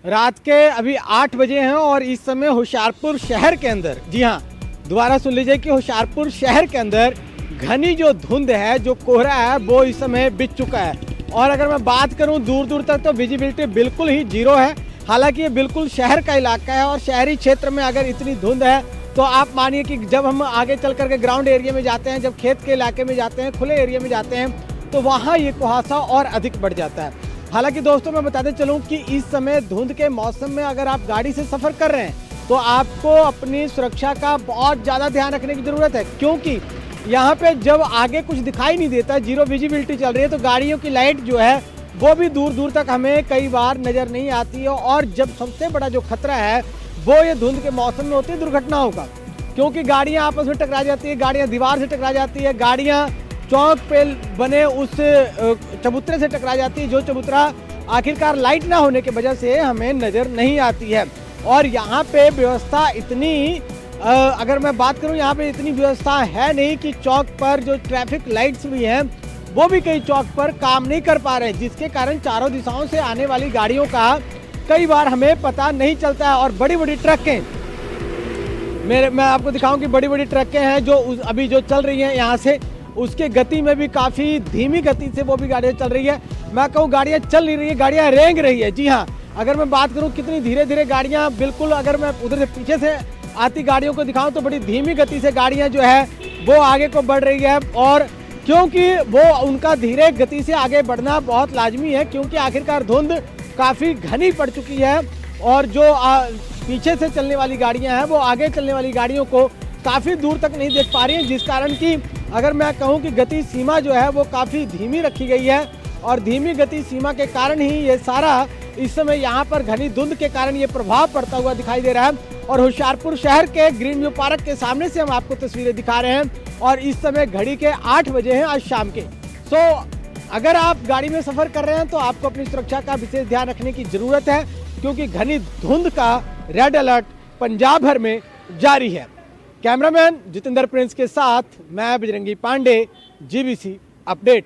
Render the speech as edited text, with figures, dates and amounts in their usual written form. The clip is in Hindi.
रात के अभी 8 बजे हैं और इस समय होशियारपुर शहर के अंदर, जी हाँ, दोबारा सुन लीजिए कि होशियारपुर शहर के अंदर घनी जो धुंध है, जो कोहरा है, वो इस समय बिछ चुका है। और अगर मैं बात करूं दूर दूर तक तो विजिबिलिटी बिल्कुल ही जीरो है। हालांकि ये बिल्कुल शहर का इलाका है और शहरी क्षेत्र में अगर इतनी धुंध है तो आप मानिए कि जब हम आगे चल करके ग्राउंड एरिया में जाते हैं, जब खेत के इलाके में जाते हैं, खुले एरिया में जाते हैं, तो वहाँ ये कुहासा और अधिक बढ़ जाता है। हालांकि दोस्तों मैं बताते चलूँ कि इस समय धुंध के मौसम में अगर आप गाड़ी से सफ़र कर रहे हैं तो आपको अपनी सुरक्षा का बहुत ज़्यादा ध्यान रखने की ज़रूरत है, क्योंकि यहाँ पे जब आगे कुछ दिखाई नहीं देता, जीरो विजिबिलिटी चल रही है, तो गाड़ियों की लाइट जो है वो भी दूर दूर तक हमें कई बार नज़र नहीं आती है। और जब सबसे बड़ा जो खतरा है वो ये धुंध के मौसम में होती है दुर्घटनाओं का, क्योंकि गाड़ियाँ आपस में टकरा जाती है, गाड़ियाँ दीवार से टकरा जाती है, गाड़ियाँ चौक पे बने उस चबूतरे से टकरा जाती है, जो चबूतरा आखिरकार लाइट ना होने की वजह से हमें नज़र नहीं आती है। और यहाँ पे व्यवस्था इतनी अगर मैं बात करूँ, यहाँ पे इतनी व्यवस्था है नहीं कि चौक पर जो ट्रैफिक लाइट्स भी हैं वो भी कई चौक पर काम नहीं कर पा रहे, जिसके कारण चारों दिशाओं से आने वाली गाड़ियों का कई बार हमें पता नहीं चलता है। और बड़ी बड़ी ट्रकें, मैं आपको दिखाऊं कि बड़ी बड़ी ट्रकें हैं जो अभी जो चल रही हैं यहाँ से, उसके गति में भी काफ़ी धीमी गति से वो भी गाड़ियाँ चल रही है। मैं कहूँ गाड़ियाँ चल नहीं रही है, गाड़ियाँ रेंग रही है। जी हाँ, अगर मैं बात करूँ कितनी धीरे धीरे गाड़ियाँ, बिल्कुल अगर मैं उधर से पीछे से आती गाड़ियों को दिखाऊं तो बड़ी धीमी गति से गाड़ियां जो है वो आगे को बढ़ रही है। और क्योंकि वो उनका धीरे गति से आगे बढ़ना बहुत लाजमी है, क्योंकि आखिरकार धुंध काफ़ी घनी पड़ चुकी है और जो पीछे से चलने वाली गाड़ियां हैं वो आगे चलने वाली गाड़ियों को काफ़ी दूर तक नहीं देख पा रही हैं, जिस कारण कि अगर मैं कहूँ कि गति सीमा जो है वो काफ़ी धीमी रखी गई है। और धीमी गति सीमा के कारण ही ये सारा इस समय यहाँ पर घनी धुंध के कारण ये प्रभाव पड़ता हुआ दिखाई दे रहा है। और होशियारपुर शहर के ग्रीन व्यू पार्क के सामने से हम आपको तस्वीरें दिखा रहे हैं और इस समय घड़ी के 8 बजे हैं आज शाम के। अगर आप गाड़ी में सफ़र कर रहे हैं तो आपको अपनी सुरक्षा का विशेष ध्यान रखने की ज़रूरत है, क्योंकि घनी धुंध का रेड अलर्ट पंजाब भर में जारी है। कैमरामैन जितेंद्र प्रिंस के साथ मैं बजरंगी पांडे, GBC अपडेट।